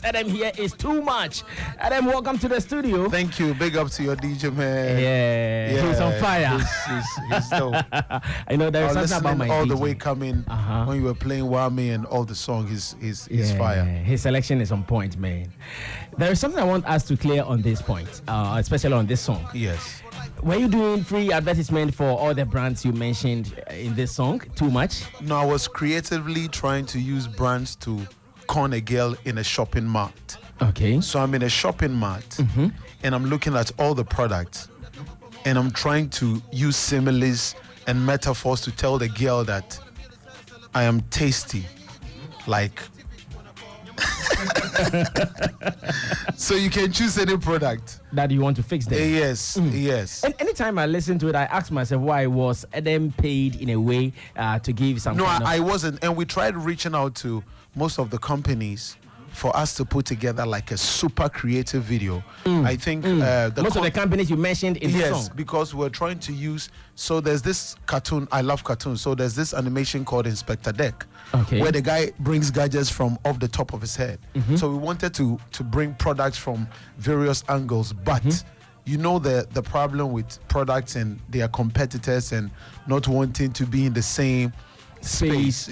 Edem here is too much. Edem, welcome to the studio. Thank you. Big up to your DJ, man. Yeah, he's on fire. He's dope. I know there is something about my all DJ. the way coming when you were playing Wami and all the song. He's fire. His selection is on point, man. There is something I want us to clear on this point, especially on this song. Yes. Were you doing free advertisement for all the brands you mentioned in this song? Too much? No, I was creatively trying to use brands to con a girl in a shopping mart. Okay. So I'm in a shopping mart and I'm looking at all the products and I'm trying to use similes and metaphors to tell the girl that I am tasty. Like, so you can choose any product that you want to fix them. Yes. And anytime I listen to it, I ask myself why was Edem paid in a way to give some. No, I wasn't. And we tried reaching out to most of the companies for us to put together like a super creative video. I think most of the companies you mentioned in the song. Yes, because we're trying to use. So there's this cartoon. I love cartoons. So there's this animation called Inspector Deck, where the guy brings gadgets from off the top of his head. So we wanted to bring products from various angles, but you know the problem with products and their competitors and not wanting to be in the same space.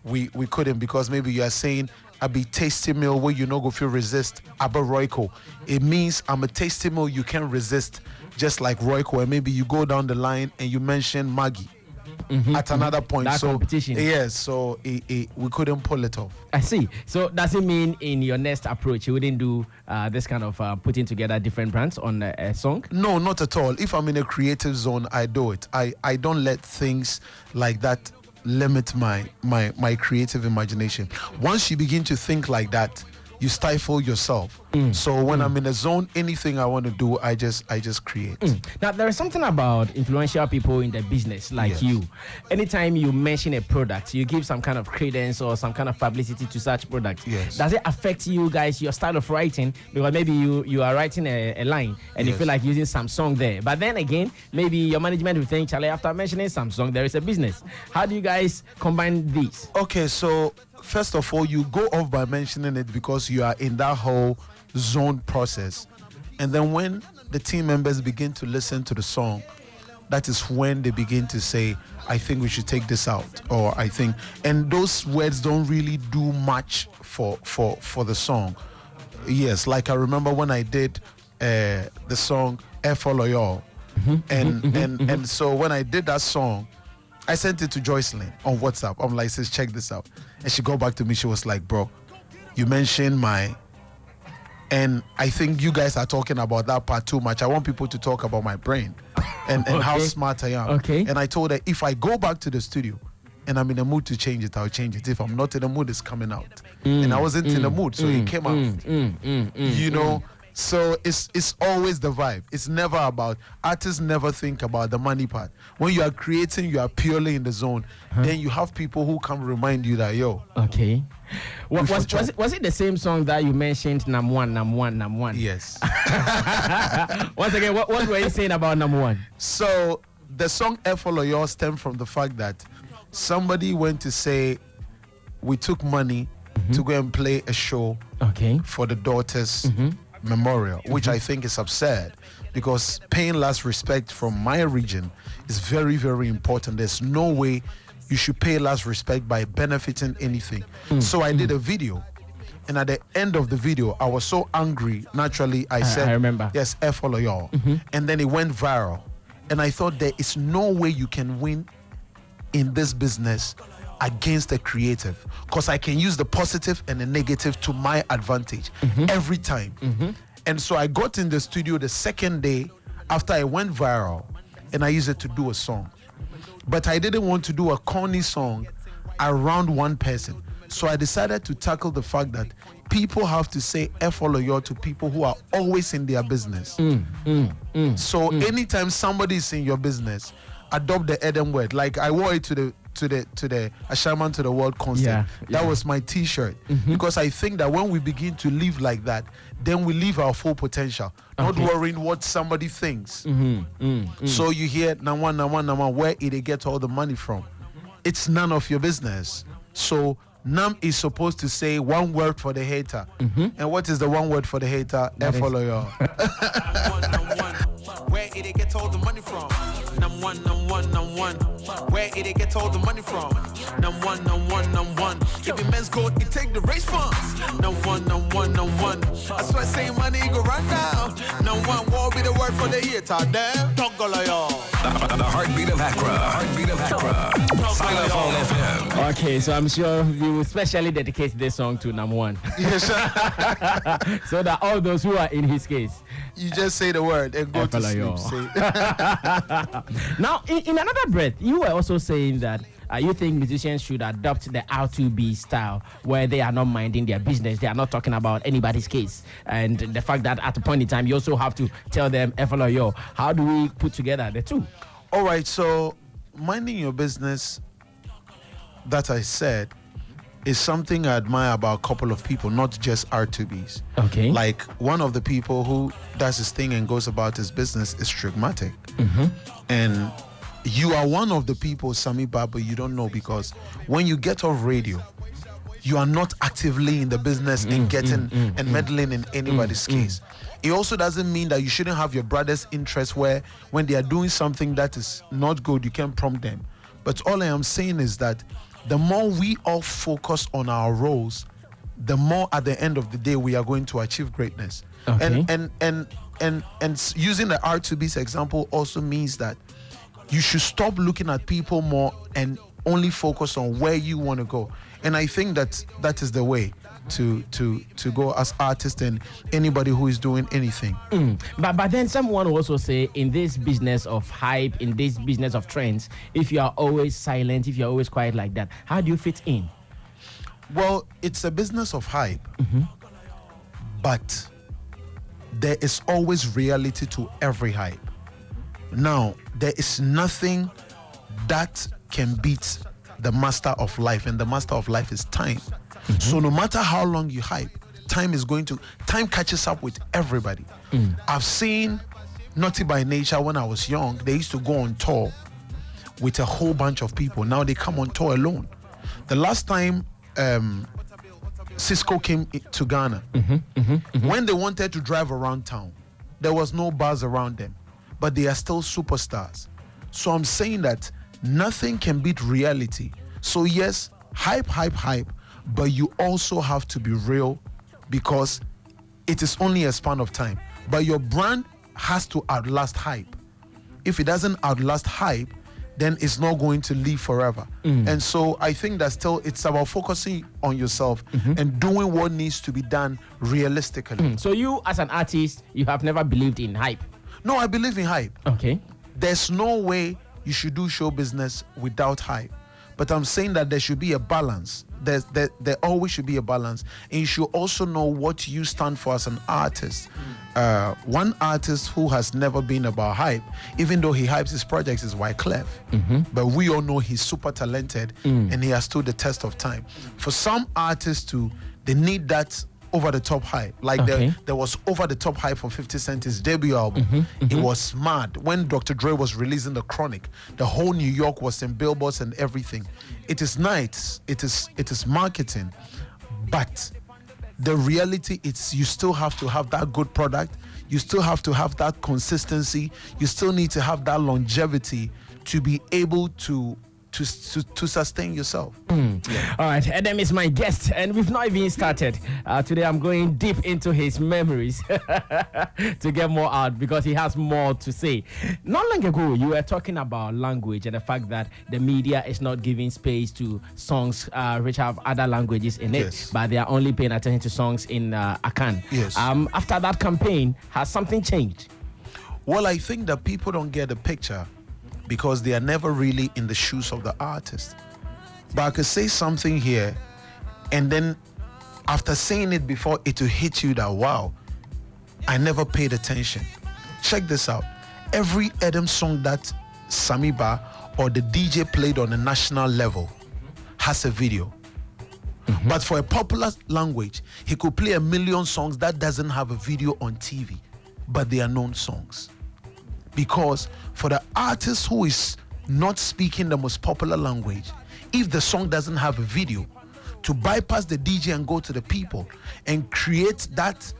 We couldn't, because maybe you are saying I be tasty meal where you know go feel resist Abba Royco. It means I'm a tasty meal you can resist, just like Royco. And maybe you go down the line and you mention Maggie at another point. That competition. Yes, so we couldn't pull it off. I see. So does it mean in your next approach you wouldn't do this kind of putting together different brands on a song? No, not at all. If I'm in a creative zone, I do it. I don't let things like that limit my creative imagination. Once you begin to think like that, you stifle yourself. So when I'm in a zone, anything I want to do, I just create. Now there is something about influential people in the business like you. Anytime you mention a product, you give some kind of credence or some kind of publicity to such product. Yes. Does it affect you guys, your style of writing? Because maybe you are writing a line and you feel like using some song there. But then again, maybe your management will think, Charlie, after mentioning some song, there is a business. How do you guys combine these? Okay, so first of all, you go off by mentioning it because you are in that whole zone process. And then when the team members begin to listen to the song, that is when they begin to say, I think we should take this out, or I think, and those words don't really do much for the song. Yes, like I remember when I did the song Air Follow Y'all, and so when I did that song, I sent it to Joycelyn on WhatsApp. I'm like, sis, check this out. And she got back to me. She was like, bro, you mentioned my... And I think you guys are talking about that part too much. I want people to talk about my brain and how smart I am. Okay. And I told her, if I go back to the studio and I'm in a mood to change it, I'll change it. If I'm not in the mood, it's coming out. And I wasn't in the mood, so it came out. You know? So it's always the vibe. It's never about, artists never think about the money part. When you are creating, you are purely in the zone. Then you have people who come remind you that, yo. Okay. Was it the same song that you mentioned, Nam One? Yes. Once again, what were you saying about Nam One? So the song Air Follow Yours stemmed from the fact that somebody went to say, we took money to go and play a show for the daughters' memorial, which I think is absurd, because paying last respect from my region is very, very important. There's no way you should pay last respect by benefiting anything. So I did a video, and at the end of the video, I was so angry. Naturally, I said, I remember. Yes, Air Follow Y'all. And then it went viral. And I thought there is no way you can win in this business against a creative, because I can use the positive and the negative to my advantage every time. And so I got in the studio the second day after I went viral, and I used it to do a song. But I didn't want to do a corny song around one person. So I decided to tackle the fact that people have to say Follow you to people who are always in their business. So anytime somebody is in your business, adopt the Edem word. Like I wore it to the A Shaman to the World concert. That was my t-shirt. Because I think that when we begin to live like that, then we live our full potential, not worrying what somebody thinks. So you hear Naman, where did they get all the money from? It's none of your business. So Nam is supposed to say one word for the hater. And what is the one word for the hater? Follow y'all. Where did it get all the money from? Num one. Where did it get all the money from? Num one. If the men's gold, it take the race funds. Num one. I swear, say money go run down. Num one will be the word for the hater. Damn, talk all of y'all. The heartbeat of Accra. Xylophone FM. Okay, so I'm sure you will specially dedicate this song to number one. Yes, sir. So that all those who are in his case, you just say the word and go to sleep. Now, in another breath, you were also saying that you think musicians should adopt the R2B style, where they are not minding their business, they are not talking about anybody's case, and the fact that at a point in time you also have to tell them FLO. How do we put together the two? All right, so minding your business, that I said, is something I admire about a couple of people, not just R2Bs. Okay. Like one of the people who does his thing and goes about his business is Strigmatic. And you are one of the people, Sami Baba, you don't know, because when you get off radio, you are not actively in the business and getting and meddling in anybody's case. It also doesn't mean that you shouldn't have your brother's interest, where when they are doing something that is not good, you can prompt them. But all I am saying is that the more we all focus on our roles, the more at the end of the day we are going to achieve greatness. Okay. And using the R2B's example also means that you should stop looking at people more and only focus on where you want to go. And I think that is the way to go as artists and anybody who is doing anything. But then someone will also say, in this business of hype, in this business of trends, if you are always silent, if you're always quiet like that, how do you fit in? Well, it's a business of hype, but there is always reality to every hype. Now, there is nothing that can beat the master of life, and the master of life is time. So no matter how long you hype, time catches up with everybody. I've seen Naughty by Nature when I was young. They used to go on tour with a whole bunch of people. Now they come on tour alone. The last time Cisco came to Ghana, when they wanted to drive around town, there was no buzz around them, but they are still superstars. So I'm saying that nothing can beat reality. So yes, hype, but you also have to be real, because it is only a span of time. But your brand has to outlast hype. If it doesn't outlast hype, then it's not going to live forever. And so I think that still it's about focusing on yourself and doing what needs to be done realistically. So you, as an artist, you have never believed in hype? No, I believe in hype. Okay. There's no way you should do show business without hype. But I'm saying that there should be a balance. There always should be a balance. And you should also know what you stand for as an artist. One artist who has never been about hype, even though he hypes his projects, is Wyclef. But we all know he's super talented and he has stood the test of time. For some artists they need that over-the-top hype. Like there was over-the-top hype for 50 Cent's debut album. It was mad. When Dr. Dre was releasing The Chronic, the whole New York was in billboards and everything. It is nice. It is marketing. But the reality is you still have to have that good product. You still have to have that consistency. You still need to have that longevity to be able to sustain yourself. Yeah. All right, Edem is my guest, and we've not even started. Today I'm going deep into his memories to get more out, because he has more to say. Not long ago, you were talking about language and the fact that the media is not giving space to songs which have other languages in it, Yes. but they are only paying attention to songs in Akan. Yes. After that campaign, has something changed? Well, I think that people don't get the picture because they are never really in the shoes of the artist. But I could say something here, and then after saying it before, it will hit you that, wow, I never paid attention. Check this out. Every Edem song that Samiba or the DJ played on a national level has a video. But for a popular language, he could play 1 million songs that doesn't have a video on TV, but they are known songs. Because for the artist who is not speaking the most popular language, if the song doesn't have a video, to bypass the DJ and go to the people and create that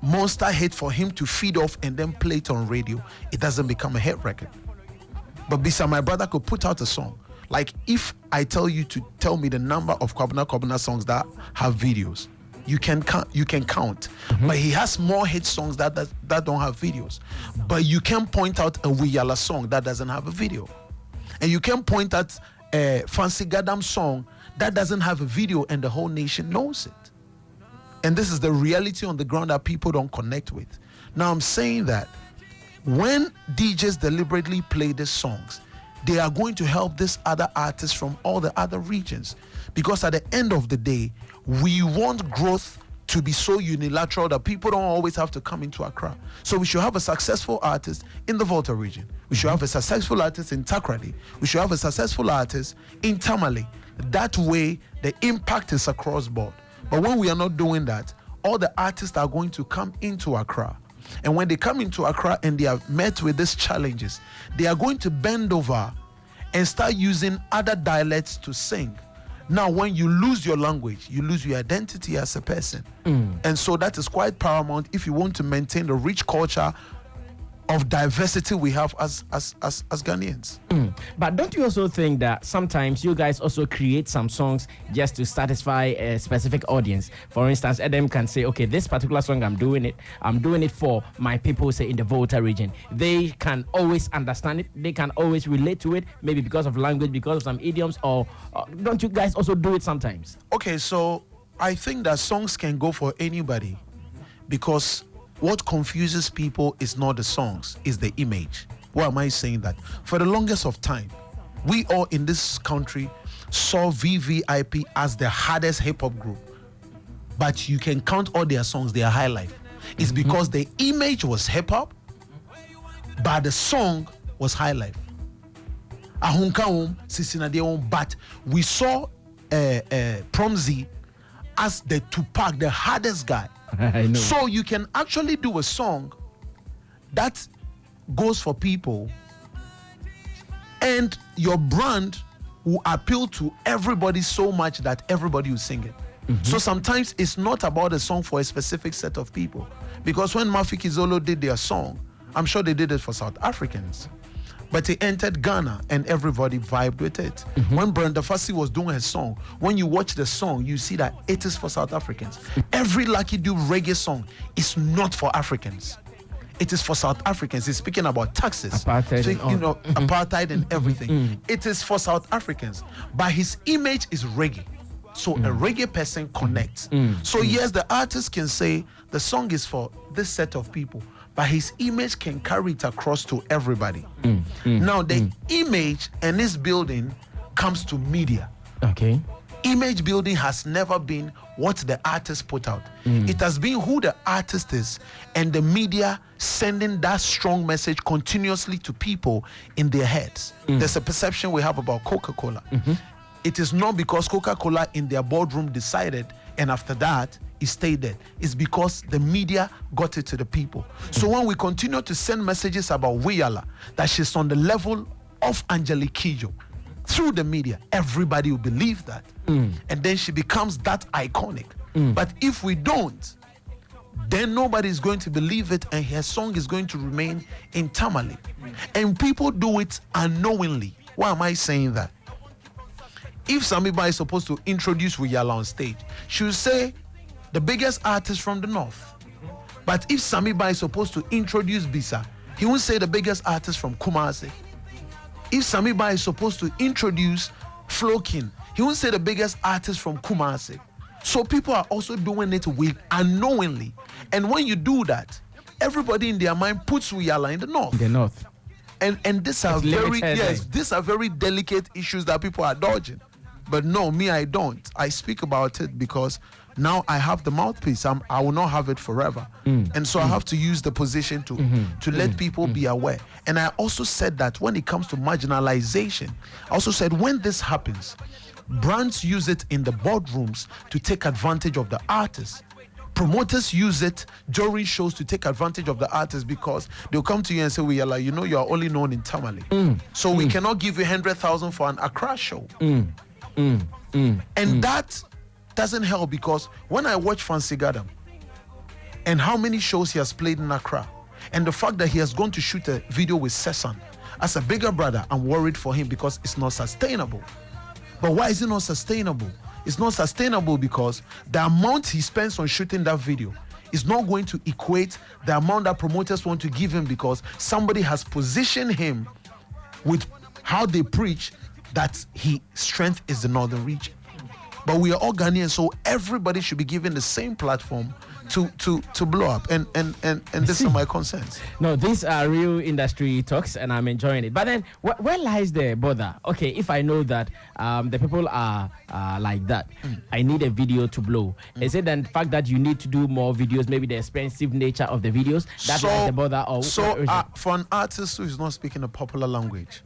monster hit for him to feed off and then play it on radio, it doesn't become a hit record. But Bisa, my brother, could put out a song. Like if I tell you to tell me the number of Kwabena songs that have videos, you can count. But he has more hit songs that don't have videos. But you can point out a Wiyala song that doesn't have a video, and you can point out a Fancy Gadam song that doesn't have a video, and the whole nation knows it. And this is the reality on the ground that people don't connect with. Now I'm saying that when DJs deliberately play these songs, they are going to help these other artists from all the other regions, because at the end of the day, we want growth to be so unilateral that people don't always have to come into Accra. So we should have a successful artist in the Volta region. We should have a successful artist in Takrady. We should have a successful artist in Tamale. That way, the impact is across board. But when we are not doing that, all the artists are going to come into Accra. And when they come into Accra and they are met with these challenges, they are going to bend over and start using other dialects to sing. Now, when you lose your language, you lose your identity as a person. And so that is quite paramount if you want to maintain the rich culture of diversity we have as Ghanaians. But don't you also think that sometimes you guys also create some songs just to satisfy a specific audience? For instance, Edem can say, okay, this particular song, I'm doing it for my people, say in the Volta region. They can always understand it. They can always relate to it, maybe because of language, because of some idioms, or don't you guys also do it sometimes? Okay, so I think that songs can go for anybody, because what confuses people is not the songs, is the image. Why am I saying that? For the longest of time, we all in this country saw VVIP as the hardest hip-hop group. But you can count all their songs, they are high life. It's because the image was hip-hop, but the song was high life. But we saw Promzi as the Tupac, the hardest guy. I know. So you can actually do a song that goes for people, and your brand will appeal to everybody so much that everybody will sing it. So sometimes it's not about a song for a specific set of people, because when Mafiki Zolo did their song, I'm sure they did it for South Africans, but it entered Ghana and everybody vibed with it. When Brenda Fassi was doing her song, when you watch the song, you see that it is for South Africans. Every Lucky Dube reggae song is not for Africans. It is for South Africans. It's speaking about taxes, apartheid, so, apartheid and everything. It is for South Africans, but his image is reggae. So a reggae person connects. So yes, the artist can say the song is for this set of people, but his image can carry it across to everybody. Now the image and this building comes to media. Okay. Image building has never been what the artist put out. It has been who the artist is, and the media sending that strong message continuously to people in their heads. There's a perception we have about Coca-Cola. It is not because Coca-Cola in their boardroom decided, and after that it stayed there. It's because the media got it to the people. So when we continue to send messages about Wiyala, that she's on the level of Angelique Kidjo, through the media, everybody will believe that. And then she becomes that iconic. But if we don't, then nobody is going to believe it, and her song is going to remain in Tamale. And people do it unknowingly. Why am I saying that? If Samiba is supposed to introduce Wiyala on stage, she will say the biggest artist from the north. But if Samiba is supposed to introduce Bisa, he won't say the biggest artist from Kumasi. If Samiba is supposed to introduce Flokin, he won't say the biggest artist from Kumasi. So people are also doing it unknowingly. And when you do that, everybody in their mind puts Wiyala in the north. The north. And these are these are very delicate issues that people are dodging. But no, me, I don't. I speak about it because now I have the mouthpiece. I will not have it forever. And so I have to use the position to let people be aware. And I also said that when it comes to marginalization, I also said when this happens, brands use it in the boardrooms to take advantage of the artists. Promoters use it during shows to take advantage of the artists, because they'll come to you and say, Wiyala, you are only known in Tamale. So we cannot give you 100,000 for an Accra show. And that doesn't help, because when I watch Fancy Gadam and how many shows he has played in Accra, and the fact that he has gone to shoot a video with Sessan, as a bigger brother, I'm worried for him because it's not sustainable. But why is it not sustainable? It's not sustainable because the amount he spends on shooting that video is not going to equate the amount that promoters want to give him, because somebody has positioned him with how they preach that his strength is the northern region. But we are all Ghanaians, so everybody should be given the same platform to blow up. And this are my concerns. No, these are real industry talks, and I'm enjoying it. But then, where lies the bother? Okay, if I know that the people are like that, I need a video to blow. Is it the fact that you need to do more videos, maybe the expensive nature of the videos, that's the bother? Or for an artist who is not speaking a popular language,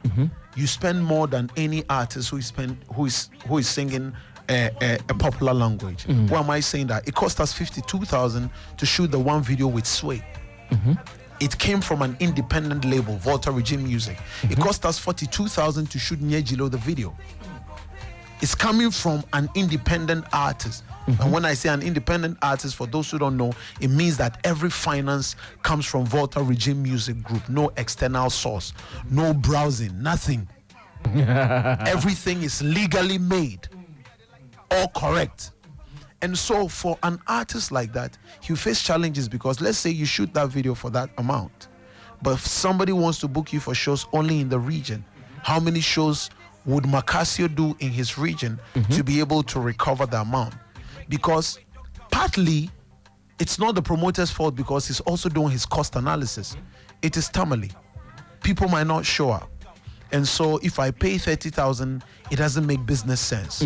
you spend more than any artist who is singing a popular language. Why am I saying that? It cost us 52,000 to shoot the one video with Sway. It came from an independent label, Volta Regime Music. It cost us 42,000 to shoot Nyejilo, the video. It's coming from an independent artist. And when I say an independent artist, for those who don't know, it means that every finance comes from Volta Regime Music Group. No external source, no browsing, nothing. Everything is legally made. All correct. And so for an artist like that, he face challenges, because let's say you shoot that video for that amount, but if somebody wants to book you for shows only in the region, how many shows would Macasio do in his region to be able to recover the amount? Because partly it's not the promoter's fault, because he's also doing his cost analysis. It is Tamale. People might not show up. And so if I pay 30,000, it doesn't make business sense.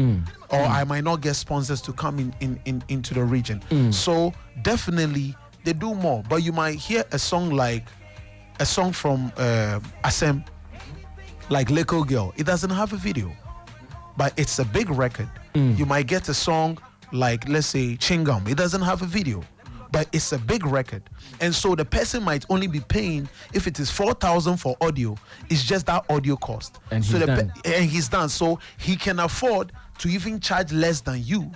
Or I might not get sponsors to come into the region. So definitely they do more. But you might hear a song from Asem, like Leko Girl. It doesn't have a video, but it's a big record. You might get a song like, let's say, Chingam. It doesn't have a video, but it's a big record. And so the person might only be paying, if it is 4,000 for audio, it's just that audio cost. And he's done. So he can afford to even charge less than you,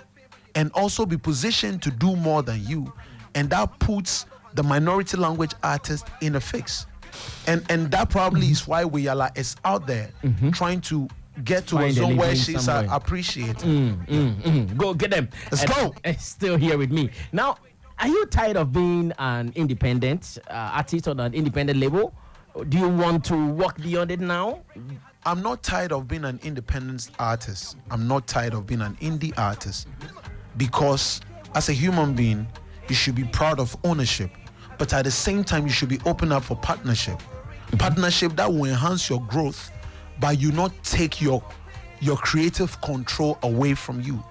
and also be positioned to do more than you. And that puts the minority language artist in a fix. And that probably is why Wiyala is out there trying to get to a zone where she's appreciated. Go get them. Let's go. Still here with me. Now, are you tired of being an independent artist on an independent label? Do you want to walk beyond it now? I'm not tired of being an independent artist. I'm not tired of being an indie artist, because as a human being, you should be proud of ownership, but at the same time, you should be open up for partnership. Partnership that will enhance your growth, but you not take your creative control away from you.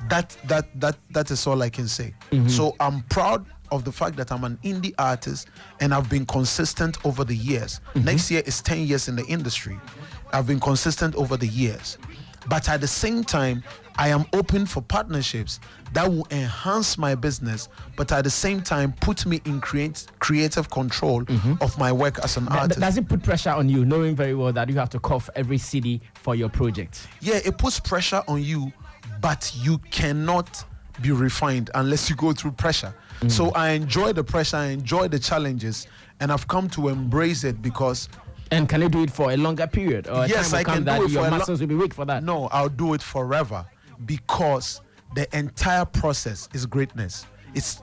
That is all I can say. So I'm proud of the fact that I'm an indie artist, and I've been consistent over the years. Next year is 10 years in the industry. I've been consistent over the years. But at the same time, I am open for partnerships that will enhance my business, but at the same time put me in creative control of my work as an artist. Does it put pressure on you, knowing very well that you have to cough every CD for your project? Yeah, it puts pressure on you, but you cannot be refined unless you go through pressure. So I enjoy the pressure, I enjoy the challenges, and I've come to embrace it because... And can you do it for a longer period? Or yes, I can do it your muscles will be weak for that? No, I'll do it forever, because the entire process is greatness.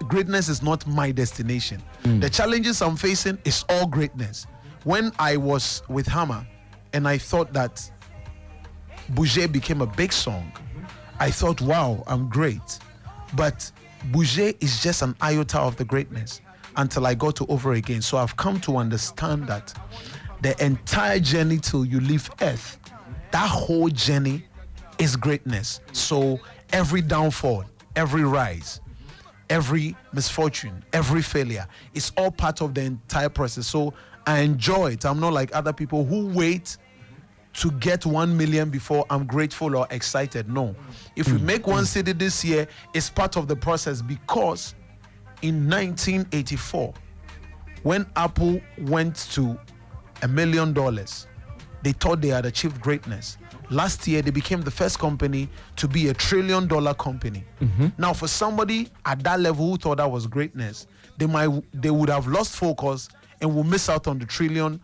Greatness is not my destination. The challenges I'm facing is all greatness. When I was with Hammer and I thought that Bouger became a big song, I thought, wow, I'm great. But Bouger is just an iota of the greatness until I got to Over Again. So I've come to understand that the entire journey till you leave Earth, that whole journey is greatness. So every downfall, every rise, every misfortune, every failure, it's all part of the entire process. So I enjoy it. I'm not like other people who wait to get 1 million before I'm grateful or excited. No. If we make 1 city this year, it's part of the process, because in 1984, when Apple went to $1 million, they thought they had achieved greatness. Last year, they became the first company to be $1 trillion company. Now, for somebody at that level who thought that was greatness, they would have lost focus and will miss out on the $1 trillion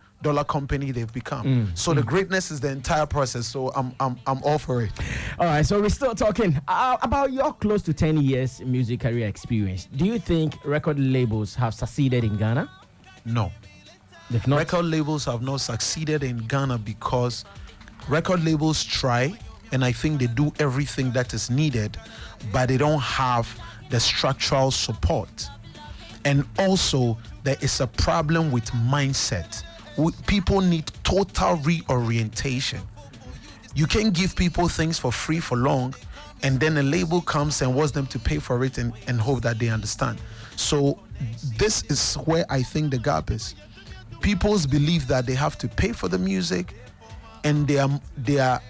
company they've become. So the greatness is the entire process. So I'm all for it. All right, so we're still talking about your close to 10 years music career experience. Do you think record labels have succeeded in Ghana? No. They've not. Record labels have not succeeded in Ghana because record labels try, and I think they do everything that is needed, but they don't have the structural support. And also, there is a problem with mindset. People need total reorientation. You can't give people things for free for long, and then a label comes and wants them to pay for it and hope that they understand. So this is where I think the gap is. People's believe that they have to pay for the music, and they are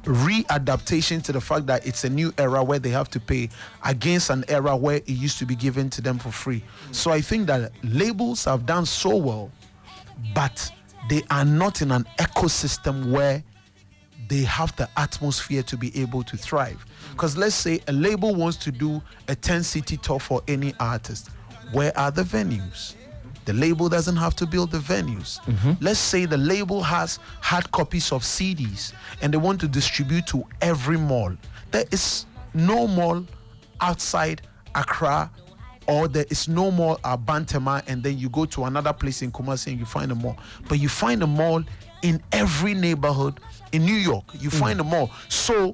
readaptation to the fact that it's a new era where they have to pay against an era where it used to be given to them for free. So I think that labels have done so well, but they are not in an ecosystem where they have the atmosphere to be able to thrive. Because let's say a label wants to do a 10-city tour for any artist. Where are the venues? The label doesn't have to build the venues. Let's say the label has hard copies of CDs and they want to distribute to every mall. There is no mall outside Accra, or there is no mall at Bantama, and then you go to another place in Kumasi and you find a mall. But you find a mall in every neighborhood in New York. You find a mall. So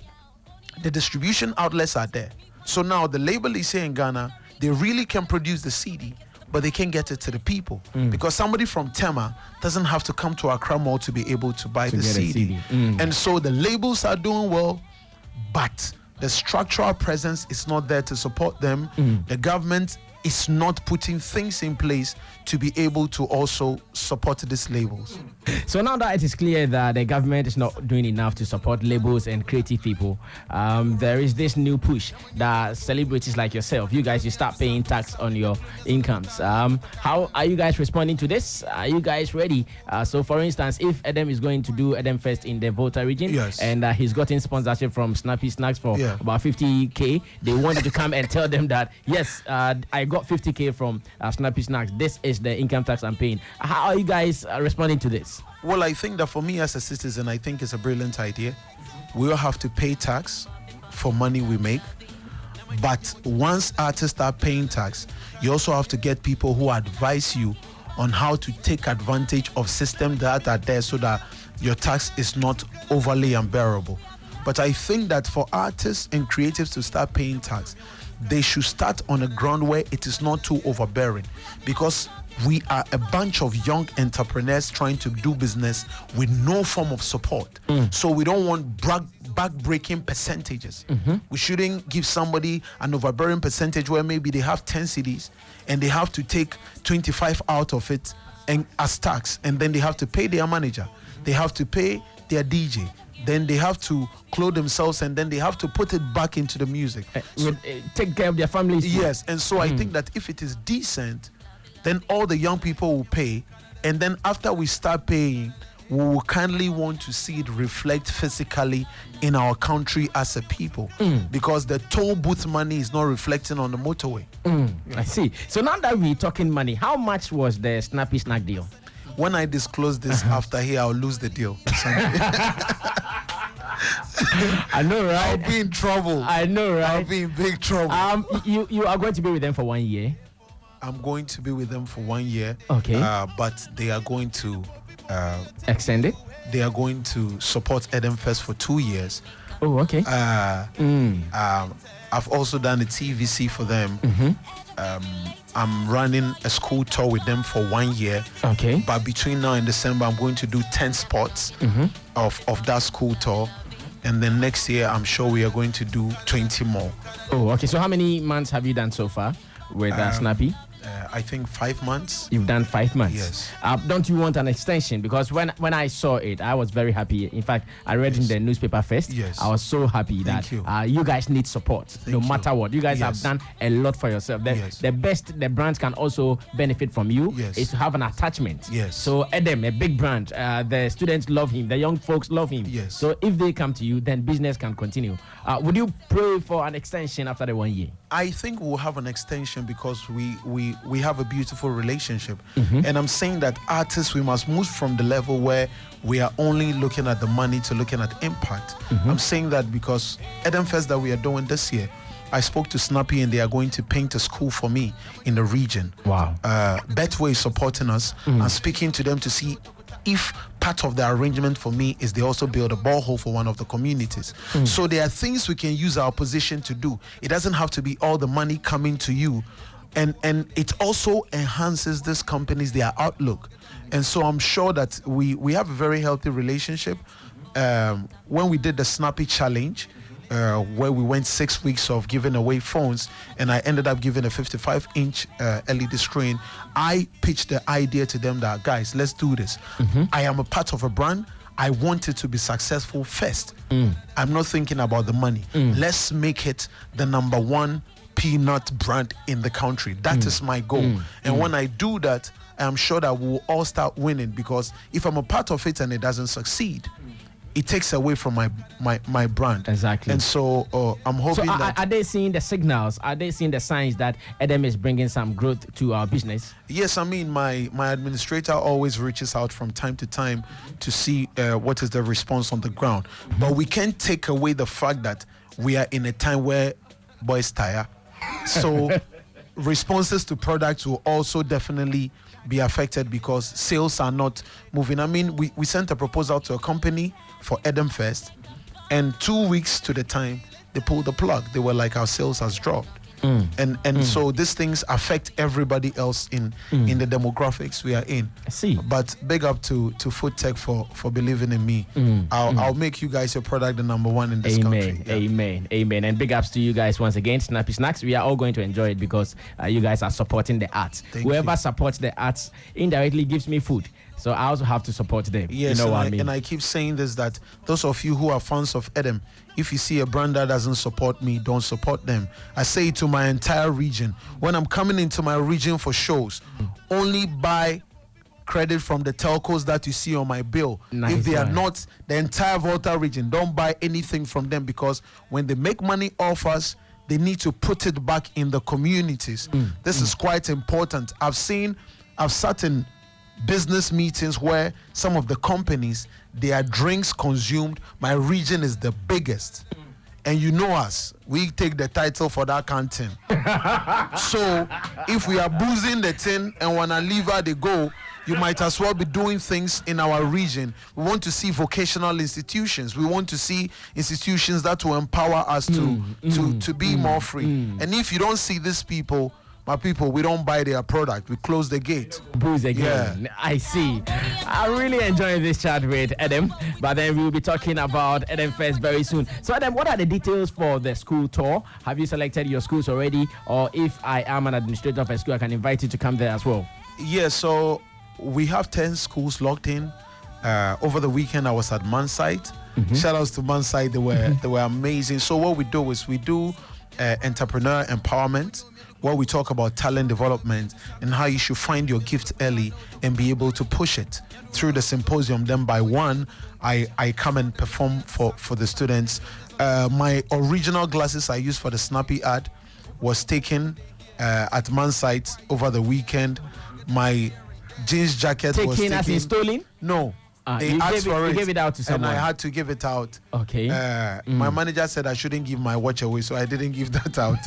the distribution outlets are there. So now the label is here in Ghana, they really can produce the CD, but they can't get it to the people because somebody from Tema doesn't have to come to Accra Mall to be able to buy the CD. And so the labels are doing well, but the structural presence is not there to support them. The government is not putting things in place to be able to also support these labels. So now that it is clear that the government is not doing enough to support labels and creative people, there is this new push that celebrities like yourself, you guys, you start paying tax on your incomes. How are you guys responding to this? Are you guys ready? So for instance, if Edem is going to do Edem Fest in the Volta region, and he's gotten sponsorship from Snappy Snacks for about 50K, they wanted to come and tell them that, yes, I got 50K from Snappy Snacks. This is the income tax I'm paying. How are you guys responding to this? Well, I think that for me as a citizen, I think it's a brilliant idea. We all have to pay tax for money we make. But once artists start paying tax, you also have to get people who advise you on how to take advantage of systems that are there so that your tax is not overly unbearable. But I think that for artists and creatives to start paying tax, they should start on a ground where it is not too overbearing, because we are a bunch of young entrepreneurs trying to do business with no form of support. So we don't want back-breaking percentages. We shouldn't give somebody an overbearing percentage where maybe they have 10 CDs and they have to take 25 out of it and as tax, and then they have to pay their manager, they have to pay their DJ, then they have to clothe themselves, and then they have to put it back into the music. Take care of their families. Yes, and so I think that if it is decent, then all the young people will pay, and then after we start paying, we will kindly want to see it reflect physically in our country as a people, because the toll booth money is not reflecting on the motorway. I see. So now that we're talking money, how much was the Snappy Snack deal? When I disclose this after here, I'll lose the deal. I know, right? I'll be in trouble. I know, right? I'll be in big trouble. You are going to be with them for 1 year? I'm going to be with them for 1 year. Okay. But they are going to extend it? They are going to support Edem Fest for 2 years. Oh, okay. I've also done a TVC for them. I'm running a school tour with them for 1 year. Okay. But between now and December, I'm going to do 10 spots of that school tour. And then next year, I'm sure we are going to do 20 more. Oh, okay. So how many months have you done so far with Snappy? I think 5 months. You've done 5 months. Yes. Don't you want an extension? Because when I saw it, I was very happy. In fact, I read in the newspaper first. Yes. I was so happy that you guys need support no matter what. You guys have done a lot for yourself. The best the brands can also benefit from you is to have an attachment. Yes. So Edem, a big brand, the students love him, the young folks love him. Yes. So if they come to you, then business can continue. Would you pray for an extension after the 1 year? I think we'll have an extension because we have a beautiful relationship. And I'm saying that artists, we must move from the level where we are only looking at the money to looking at impact. I'm saying that because Edem Fest that we are doing this year, I spoke to Snappy and they are going to paint a school for me in the region. Wow. Betway is supporting us. I'm speaking to them to see if part of the arrangement for me is they also build a borehole for one of the communities. So there are things we can use our position to do. It doesn't have to be all the money coming to you. And it also enhances these companies, their outlook. And so I'm sure that we have a very healthy relationship. When we did the Snappy Challenge, where we went 6 weeks of giving away phones, and I ended up giving a 55-inch LED screen, I pitched the idea to them that, guys, let's do this. I am a part of a brand. I want it to be successful first. I'm not thinking about the money. Let's make it the number one peanut brand in the country. That is my goal. And when I do that, I'm sure that we'll all start winning, because if I'm a part of it and it doesn't succeed, it takes away from my brand. Exactly. And so I'm hoping that... Are they seeing the signals? Are they seeing the signs that Edem is bringing some growth to our business? Yes, I mean, my administrator always reaches out from time to time to see what is the response on the ground. But we can't take away the fact that we are in a time where boys tire. So responses to products will also definitely be affected because sales are not moving. I mean, we sent a proposal to a company for Edem Fest, and 2 weeks to the time they pulled the plug. They were like, our sales has dropped. So these things affect everybody else in the demographics we are in. I see. But big up to Food Tech for believing in me. I'll make you guys your product the number one in this country. Yeah. Amen. And big ups to you guys once again. Snappy Snacks, we are all going to enjoy it because you guys are supporting the arts. Whoever supports the arts indirectly gives me food. So I also have to support them. Yes, you know what I mean? And I keep saying this, that those of you who are fans of Edem, if you see a brand that doesn't support me, don't support them. I say it to my entire region. When I'm coming into my region for shows, only buy credit from the telcos that you see on my bill. Nice. If they are not the entire Volta region, don't buy anything from them, because when they make money off us, they need to put it back in the communities. This is quite important. I've sat in business meetings where some of the companies, their drinks consumed, my region is the biggest. And you know us, we take the title for that canteen. So if we are boozing the tin and when a liver they go, you might as well be doing things in our region. We want to see vocational institutions. We want to see institutions that will empower us to be more free. And if you don't see these people, my people, we don't buy their product. We close the gate. Booze again. Yeah. I see. I really enjoy this chat with Edem, but then we'll be talking about Edem Fest very soon. So Edem, what are the details for the school tour? Have you selected your schools already? Or if I am an administrator of a school, I can invite you to come there as well? Yeah, so we have 10 schools locked in. Over the weekend, I was at Mansite. Shout outs to Mansite. They were amazing. So what we do is we do entrepreneur empowerment, where we talk about talent development and how you should find your gift early and be able to push it through the symposium. Then by 1, I come and perform for the students. My original glasses I used for the Snappy ad was taken at Mansite over the weekend. My jeans jacket was taken. As in stolen? No. They asked for it. You gave it out to someone. And I had to give it out. Okay. My manager said I shouldn't give my watch away, so I didn't give that out.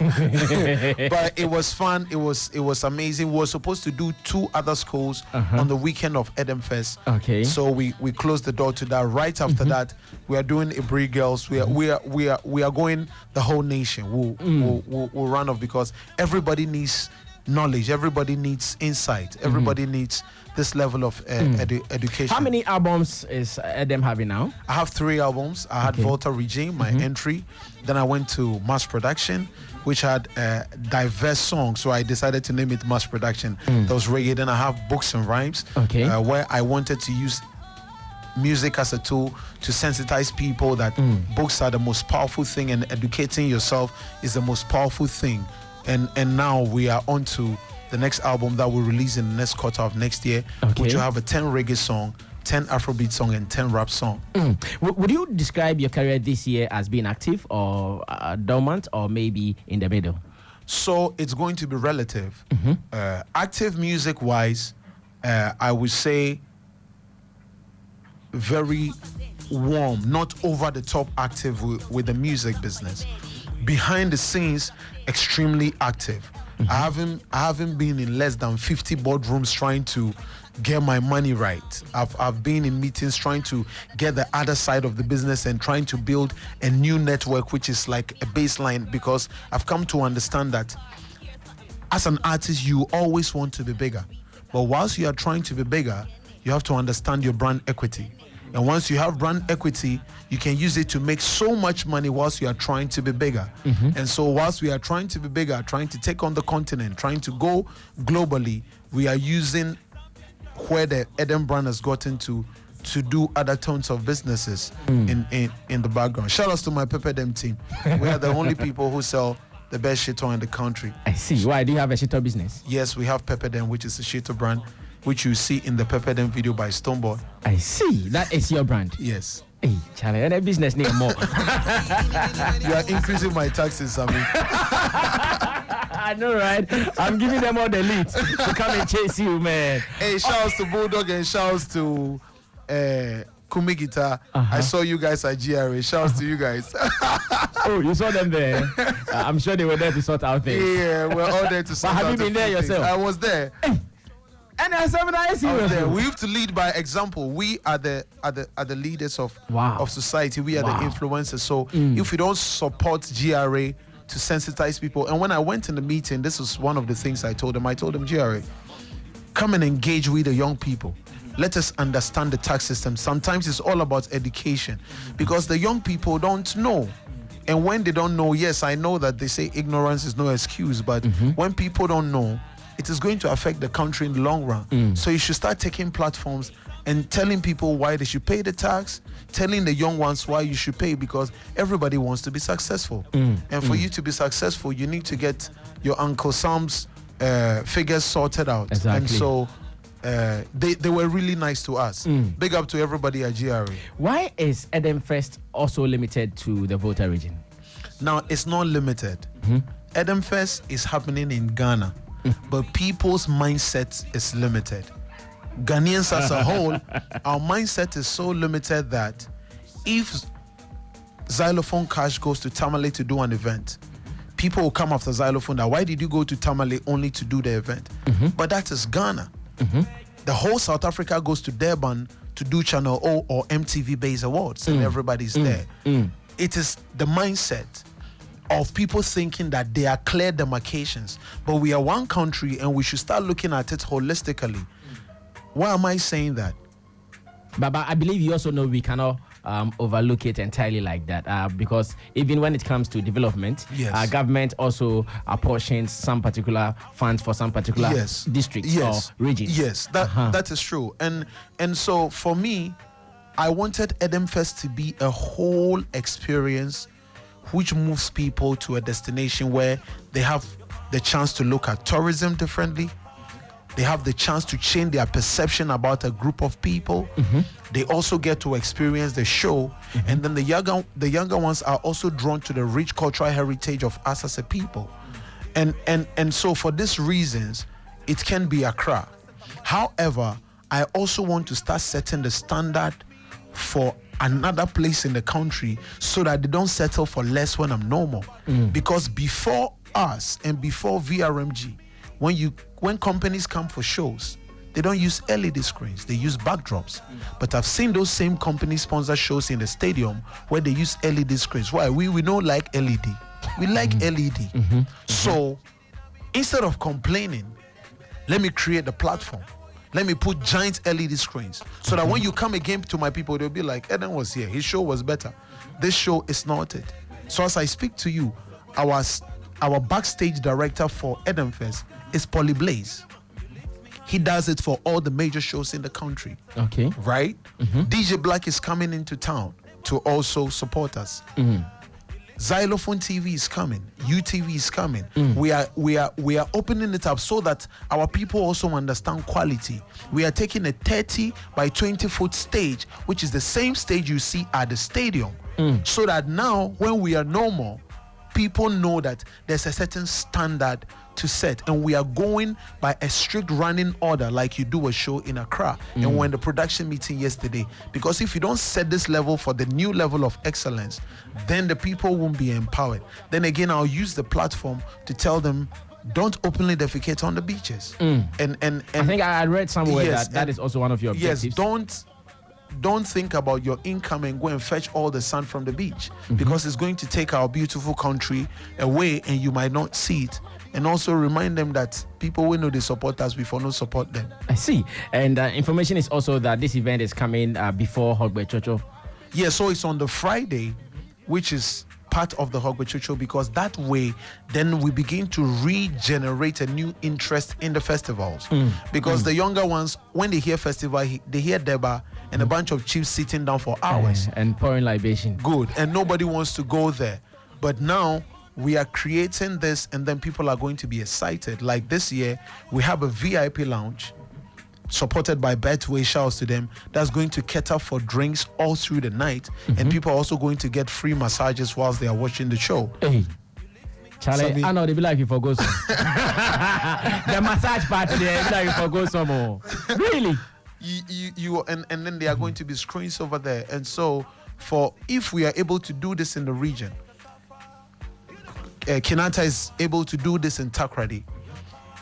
But it was fun. It was amazing. We were supposed to do 2 other schools on the weekend of Edem Fest. Okay. So we closed the door to that. Right after that, we are doing Ibri Girls. We are going the whole nation. We'll run off because everybody needs knowledge. Everybody needs insight. Everybody needs this level of education. How many albums is Edem having now? I have 3 albums. I had Volta Regime, my entry. Then I went to Mass Production, which had diverse songs. So I decided to name it Mass Production. That was reggae. Then I have Books and Rhymes, where I wanted to use music as a tool to sensitize people that books are the most powerful thing, and educating yourself is the most powerful thing. And now we are on to the next album that we'll release in the next quarter of next year, which will have a 10 reggae song, 10 Afrobeat song, and 10 rap song. Would you describe your career this year as being active or dormant, or maybe in the middle? So it's going to be relative. Active music-wise, I would say very warm, not over the top active with the music business. Behind the scenes, extremely active. I haven't been in less than 50 boardrooms trying to get my money right. I've been in meetings trying to get the other side of the business and trying to build a new network, which is like a baseline, because I've come to understand that as an artist, you always want to be bigger. But whilst you are trying to be bigger, you have to understand your brand equity. And once you have brand equity, you can use it to make so much money whilst you are trying to be bigger. And so whilst we are trying to be bigger, trying to take on the continent, trying to go globally, we are using where the Edem brand has gotten to do other tons of businesses in the background. Shout outs to my Pepperdem team. We are the only people who sell the best shitter in the country. I see. Why do you have a shitter business? Yes, we have Pepperdem, which is a shitter brand, which you see in the Pepperdem video by Stoneboy. I see. That is your brand. Yes. Hey, Charlie, and a business name more. You are increasing my taxes, I mean. I know, right? I'm giving them all the leads to come and chase you, man. Hey, shouts to Bulldog and shouts to Kumi Guitar. I saw you guys at GRA. Shouts to you guys. Oh, you saw them there? I'm sure they were there to sort out things. Yeah, we're all there to sort out. But have you been there yourself? I was there. Hey. And we have to lead by example. We are the leaders of society. We are the influencers. So if we don't support GRA to sensitize people, and when I went in the meeting, this was one of the things I told them. I told them, GRA, come and engage with the young people. Let us understand the tax system. Sometimes it's all about education, because the young people don't know. And when they don't know, yes, I know that they say ignorance is no excuse, but when people don't know, it is going to affect the country in the long run. So you should start taking platforms and telling people why they should pay the tax, telling the young ones why you should pay, because everybody wants to be successful. And for you to be successful, you need to get your Uncle Sam's figures sorted out. Exactly. And so they were really nice to us. Big up to everybody at GRA. Why is Edem Fest also limited to the Volta region? Now, it's not limited. Edem Fest is happening in Ghana. But people's mindset is limited. Ghanaians as a whole, our mindset is so limited that if Xylophone Cash goes to Tamale to do an event, people will come after Xylophone that why did you go to Tamale only to do the event? But that is Ghana. The whole South Africa goes to Durban to do Channel O or MTV Base Awards, and everybody's there. It is the mindset of people thinking that they are clear demarcations, but we are one country and we should start looking at it holistically. Why am I saying that? But I believe you also know we cannot overlook it entirely like that, because even when it comes to development, government also apportions some particular funds for some particular districts or regions. Yes, that is true. And so for me, I wanted Edem Fest to be a whole experience which moves people to a destination where they have the chance to look at tourism differently. They have the chance to change their perception about a group of people. They also get to experience the show. And then the younger ones are also drawn to the rich cultural heritage of us as a people. And so for these reasons, it can be Accra. However, I also want to start setting the standard for another place in the country so that they don't settle for less when I'm normal. Because before us and before VRMG, when companies come for shows, they don't use LED screens, they use backdrops. But I've seen those same companies sponsor shows in the stadium where they use LED screens. Why? We don't like LED. We like LED. So Instead of complaining, let me create the platform. Let me put giant LED screens so that when you come again to my people, they'll be like, Edem was here. His show was better. This show is not it. So as I speak to you, our backstage director for Edem Fest is Polly Blaze. He does it for all the major shows in the country. Okay. Right? DJ Black is coming into town to also support us. Xylophone TV is coming. UTV is coming. We are opening it up so that our people also understand quality. We are taking a 30 by 20 foot stage, which is the same stage you see at the stadium, so that now when we are normal, people know that there's a certain standard to set, and we are going by a strict running order like you do a show in Accra. And we're in the production meeting yesterday, because if you don't set this level for the new level of excellence, then the people won't be empowered. Then again, I'll use the platform to tell them, don't openly defecate on the beaches. And I think I read somewhere yes, that is also one of your objectives. Yes, don't think about your income and go and fetch all the sand from the beach, because it's going to take our beautiful country away and you might not see it. And also remind them that people will know they support us before no support them. I see. And information is also that this event is coming before Hogbe Chocho. Yeah, so it's on the Friday, which is part of the Hogbe Chocho, because that way then we begin to regenerate a new interest in the festivals. Because the younger ones, when they hear festival, they hear Deba and a bunch of chiefs sitting down for hours. And pouring libation. Good. And nobody wants to go there. But now we are creating this, and then people are going to be excited. Like this year, we have a VIP lounge supported by Betway, shouts to them, that's going to cater for drinks all through the night. And people are also going to get free massages whilst they are watching the show. Hey. Charlie, I know they be like you for go some. The massage party there, be like you for go some more. Really? And then there are going to be screens over there. And so if we are able to do this in the region, Kinata is able to do this in Takrady.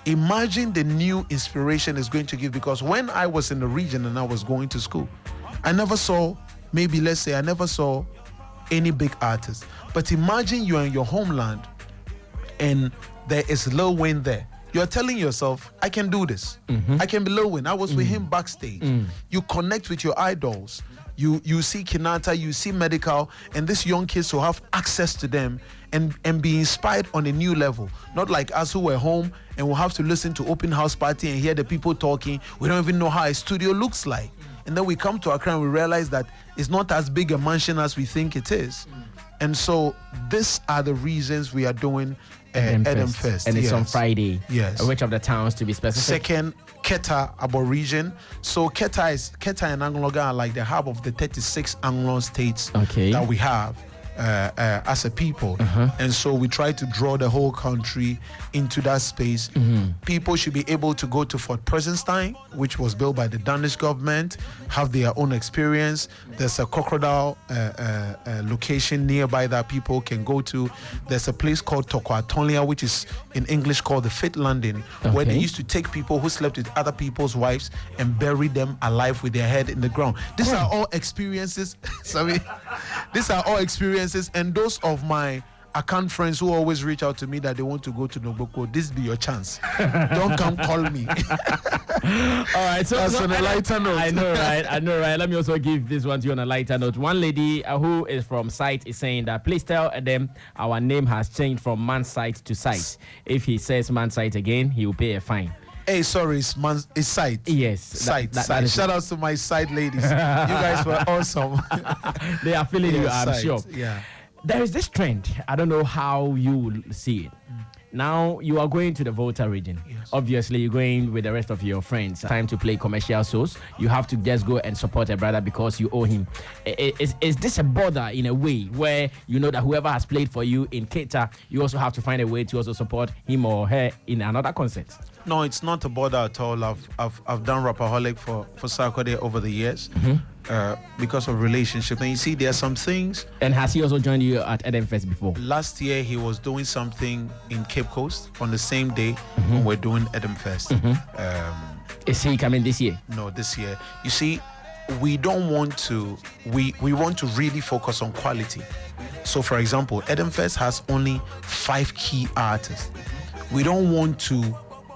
Imagine the new inspiration it's going to give, because when I was in the region and I was going to school, I never saw any big artist. But imagine you're in your homeland and there is Lil Wayne there. You're telling yourself, I can do this. I can be Lil Wayne. I was with him backstage. You connect with your idols. You see Kinata, you see Medical, and these young kids who have access to them and be inspired on a new level. Not like us who were home and will have to listen to open house party and hear the people talking. We don't even know how a studio looks like. And then we come to Accra and we realize that it's not as big a mansion as we think it is. And so these are the reasons we are doing Edem Fest. And it's on Friday. Yes. Which of the towns, to be specific? Second, Keta Aboriginal. So Keta and Angloga are like the hub of the 36 Anglo states that we have as a people. And so we try to draw the whole country into that space. People should be able to go to Fort Presenstein, which was built by the Danish government, have their own experience. There's a crocodile location nearby that people can go to. There's a place called Tokwatonia, which is in English called the Fit Landing, where they used to take people who slept with other people's wives and bury them alive with their head in the ground. These are all experiences. These are all experiences, and those of my account friends who always reach out to me that they want to go to Noboko, this be your chance. Don't come call me. All right, so that's on a lighter note. I know, right? Let me also give this one to you on a lighter note. One lady who is from site is saying that please tell them our name has changed from man site to site. If he says man site again, he will pay a fine. Hey, sorry, it's site. Yes. Site. Shout out to my site ladies. You guys were awesome. They are feeling you, I'm sure. Yeah. There is this trend. I don't know how you will see it. Now you are going to the Volta region. Yes. Obviously, you're going with the rest of your friends. Time to play commercial shows. You have to just go and support a brother because you owe him. Is this a bother in a way where you know that whoever has played for you in Keita, you also have to find a way to also support him or her in another concert? No, it's not a bother at all. I've done Rapaholic for Sarkodie over the years because of relationship. And you see, there are some things. And has he also joined you at Edem Fest before? Last year, he was doing something in Cape Coast on the same day when we're doing Edem Fest. Is he coming this year? No, this year. You see, we don't want to. We want to really focus on quality. So, for example, Edem Fest has only 5 key artists. we don't want to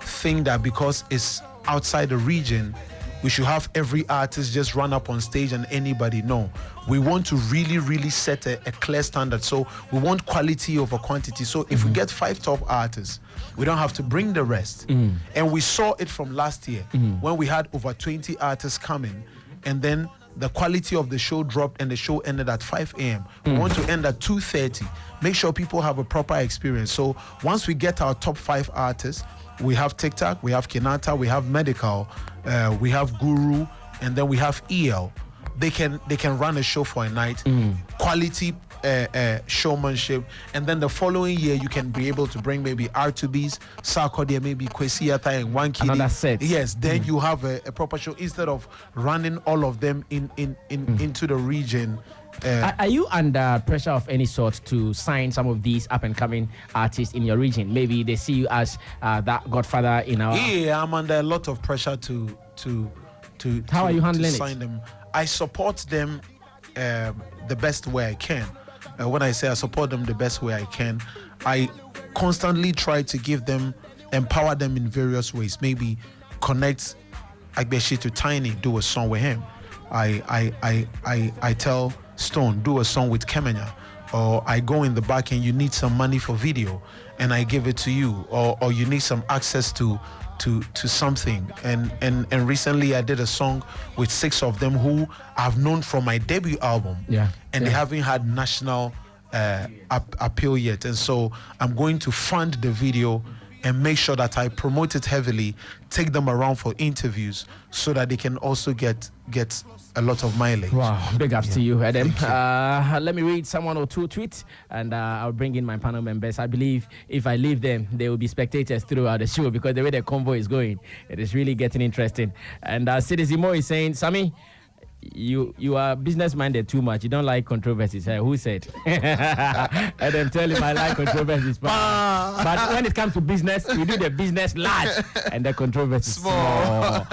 think that because it's outside the region, we should have every artist just run up on stage and anybody. No, we want to really, really set a clear standard. So we want quality over quantity. So if we get 5 top artists, we don't have to bring the rest. And we saw it from last year when we had over 20 artists coming, and then the quality of the show dropped and the show ended at 5 a.m. We want to end at 2:30. Make sure people have a proper experience. So once we get our top 5 artists, we have TikTok, we have Kinata, we have Medical, we have Guru, and then we have EL. They can run a show for a night, quality showmanship, and then the following year you can be able to bring maybe R2Bs, Sarkodie, maybe Kwesiata and One Kid. Another set. Yes, then you have a proper show instead of running all of them into the region. Are you under pressure of any sort to sign some of these up-and-coming artists in your region? Maybe they see you as that godfather in our... Yeah, I'm under a lot of pressure to How are you handling sign it? them. I support them the best way I can. When I say I support them the best way I can, I constantly try to give them, empower them in various ways. Maybe connect Agbeshi to Tiny, do a song with him. I tell Stone, do a song with Kemenya. Or I go in the back and you need some money for video and I give it to you. Or you need some access to something. And recently I did a song with 6 of them who I've known from my debut album. And they haven't had national appeal yet. And so I'm going to fund the video and make sure that I promote it heavily, take them around for interviews so that they can also get a lot of mileage. Wow, big ups to you, Edem. Let me read someone or two tweets, and I'll bring in my panel members. I believe if I leave them, they will be spectators throughout the show because the way the convo is going, it is really getting interesting. And Citizen Mo is saying, Sammy, you are business-minded too much. You don't like controversies. Who said? And then tell him I like controversies. But when it comes to business, we do the business large and the controversies small.